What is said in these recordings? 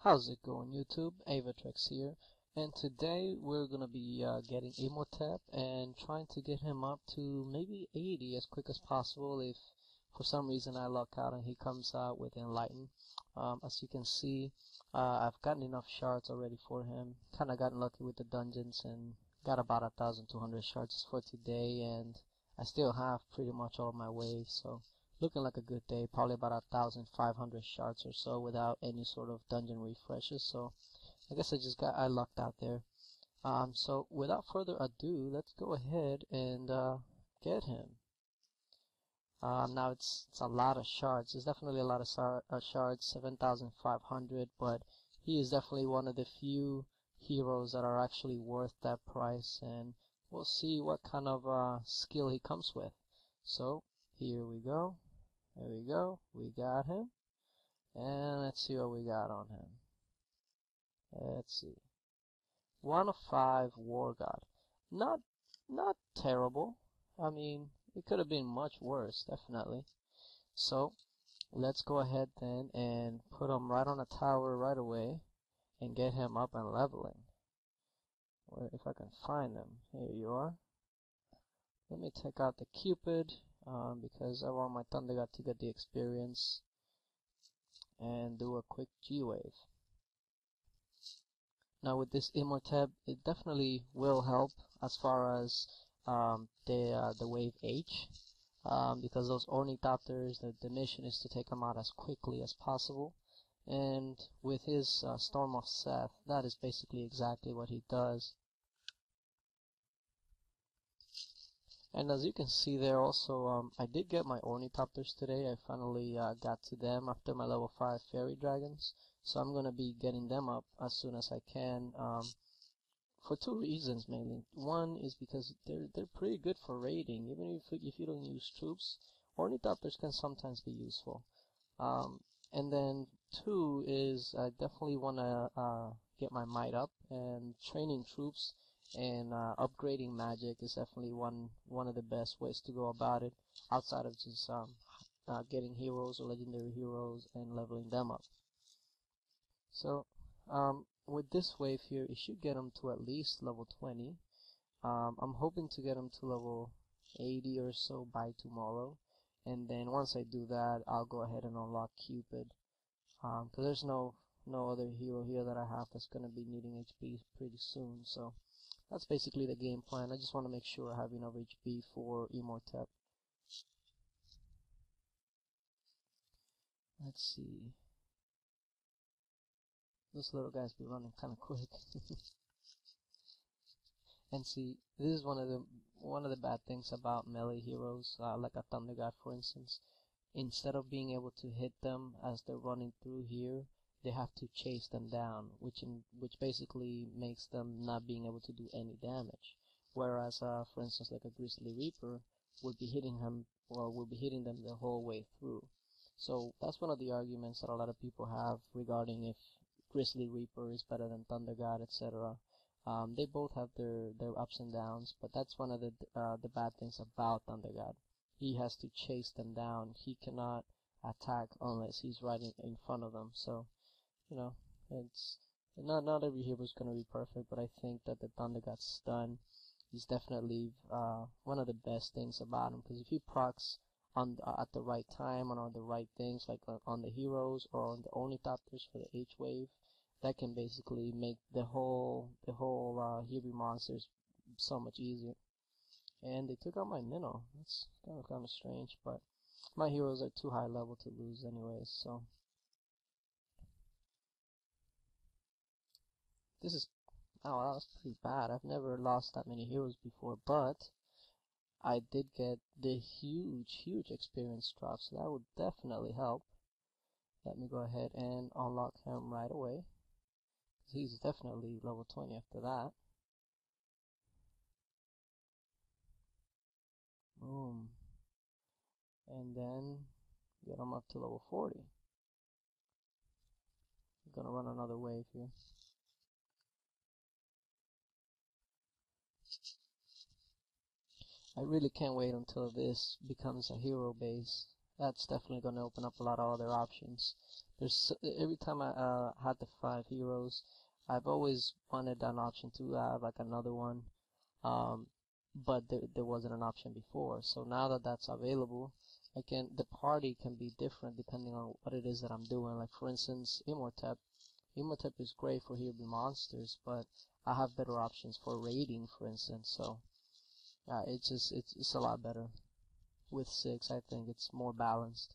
How's it going, YouTube? Aevatrex here, and today we're gonna be getting Immortep and trying to get him up to maybe 80 as quick as possible. If for some reason I luck out and he comes out with Enlighten, as you can see, I've gotten enough shards already for him. Kind of gotten lucky with the dungeons and got about 1,200 shards for today, and I still have pretty much all my waves, so looking like a good day. Probably about 1,500 shards or so without any sort of dungeon refreshes. So I guess I lucked out there. So without further ado, let's go ahead and get him. Now it's a lot of shards. It's definitely a lot of shards, 7,500. But he is definitely one of the few heroes that are actually worth that price, and we'll see what kind of skill he comes with. So here we go. There we go. We got him. And let's see what we got on him. Let's see. 1 of 5 War God. Not terrible. I mean, it could have been much worse, definitely. So let's go ahead then and put him right on a tower right away and get him up and leveling. Where, if I can find him. Here you are. Let me take out the Cupid, because I want my Thunder God to get the experience and do a quick G-Wave. Now with this Immortep, it definitely will help as far as the Wave H, because those Ornithopters, the mission is to take them out as quickly as possible. And with his Storm of Seth, that is basically exactly what he does. And as you can see there also, I did get my Ornithopters today. I finally got to them after my level 5 Fairy Dragons. So I'm going to be getting them up as soon as I can, for 2 reasons mainly. One is because they're pretty good for raiding. Even if you don't use troops, Ornithopters can sometimes be useful. And then 2 is I definitely want to get my might up, and training troops and upgrading magic is definitely one of the best ways to go about it, outside of just getting heroes or legendary heroes and leveling them up. So with this wave here, it should get them to at least level 20. I'm hoping to get them to level 80 or so by tomorrow, and then once I do that, I'll go ahead and unlock Cupid, because there's no other hero here that I have that's going to be needing HP pretty soon. So that's basically the game plan. I just want to make sure I have enough HP for Immortep. Let's see. Those little guys be running kind of quick. And see, this is one of the bad things about melee heroes, like a Thunder God, for instance. Instead of being able to hit them as they're running through here, they have to chase them down, which basically makes them not being able to do any damage. Whereas, for instance, like a Grizzly Reaper would be hitting them the whole way through. So that's one of the arguments that a lot of people have regarding if Grizzly Reaper is better than Thunder God, etc. They both have their ups and downs, but that's one of the bad things about Thunder God. He has to chase them down. He cannot attack unless he's right in front of them. So, you know, it's not every hero is gonna be perfect, but I think that the Thunder God stun is definitely one of the best things about him, because if he procs at the right time and on the right things, like on the heroes or on the Ornithopters for the H wave, that can basically make the whole heavy monsters so much easier. And they took out my Minnow. That's kind of strange, but my heroes are too high level to lose anyways. So this is, oh, that's pretty bad. I've never lost that many heroes before, but I did get the huge experience drop, so that would definitely help. Let me go ahead and unlock him right away. He's definitely level 20 after that. Boom. And then get him up to level 40. I'm gonna run another wave here. I really can't wait until this becomes a hero base. that's definitely going to open up a lot of other options. Every time I had the 5 heroes, I've always wanted an option to have like another one, but there wasn't an option before. So now that that's available, the party can be different depending on what it is that I'm doing. Like for instance, Immortep. Immortep is great for healing monsters, but I have better options for raiding, for instance. So it's a lot better with 6. I think it's more balanced.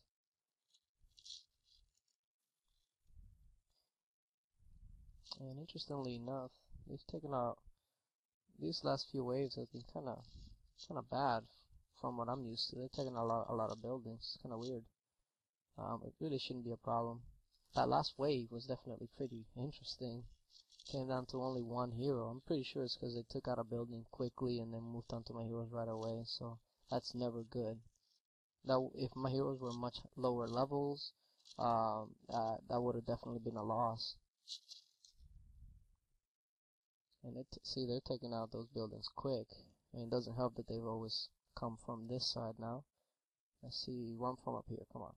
And interestingly enough, they've taken out these last few waves have been kind of bad from what I'm used to. They're taking a lot of buildings. It's kind of weird. It really shouldn't be a problem. That last wave was definitely pretty interesting. Came down to only 1 hero. I'm pretty sure it's because they took out a building quickly and then moved on to my heroes right away. So that's never good. That if my heroes were much lower levels, that would have definitely been a loss. And see, they're taking out those buildings quick. I mean, it doesn't help that they've always come from this side now. Let's see, one from up here. Come on.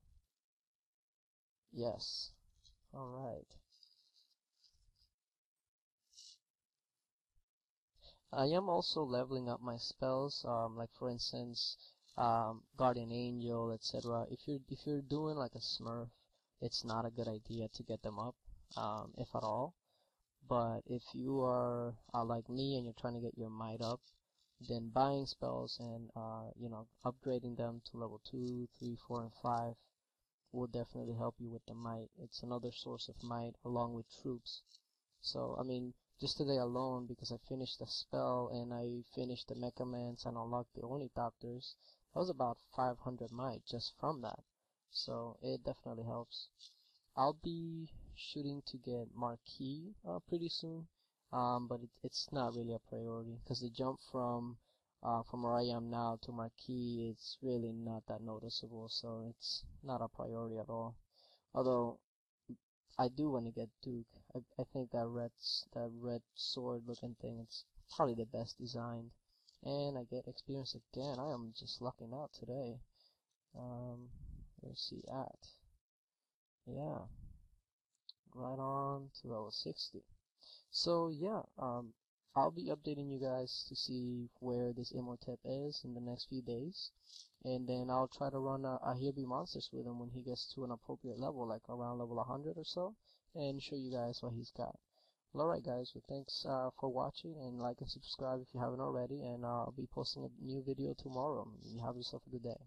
Yes. All right. I am also leveling up my spells. Like for instance, Guardian Angel, etc. If you're doing like a Smurf, it's not a good idea to get them up, if at all. But if you are like me and you're trying to get your might up, then buying spells and upgrading them to level 2, 3, 4, and 5 will definitely help you with the might. It's another source of might along with troops. So I mean, just today alone, because I finished the spell and I finished the Mecha Mans and unlocked the Ornithopters, that was about 500 might just from that. So it definitely helps. I'll be shooting to get Marquee pretty soon, but it's not really a priority because the jump from where I am now to Marquee is really not that noticeable, so it's not a priority at all. Although I do want to get Duke. I think that red sword looking thing is probably the best designed, and I get experience again. I am just lucking out today. Where's he at? Yeah, right on to level 60. So yeah, I'll be updating you guys to see where this Immortep is in the next few days, and then I'll try to run a He'll Monsters with him when he gets to an appropriate level, like around level 100 or so, and show you guys what he's got. Well, alright guys, well thanks for watching, and like and subscribe if you haven't already, and I'll be posting a new video tomorrow. You have yourself a good day.